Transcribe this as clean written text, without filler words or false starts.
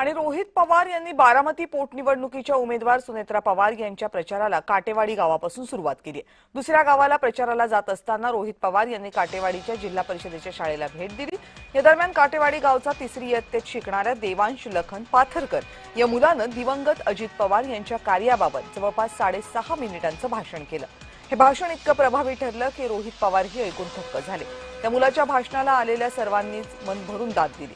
आणि रोहित पवार यांनी बारामती पोटनिवडणुकीच्या उमेदवार सुनेत्रा पवार यांच्या प्रचाराला काटेवाडी गावापासून सुरुवात केली। दुसऱ्या गावाला प्रचाराला जात असताना रोहित पवार यांनी काटेवाडीच्या जिल्हा परिषदेच्या शाळेला भेट दिली। या दरम्यान काटेवाडी गावचा तिसरी इयत्तेत शिकणाऱ्या देवांश लखन पाथरकर या मुलानं दिवंगत अजित पवार यांच्या कार्याबाबत जवळपास 6.5 मिनिटांचं भाषण केलं। हे भाषण इतकं प्रभावी ठरलं की रोहित पवारही ऐकून थक्क झाले। त्या मुलाच्या भाषणाला आलेल्या सर्वांनीच मन भरून दाद दिली।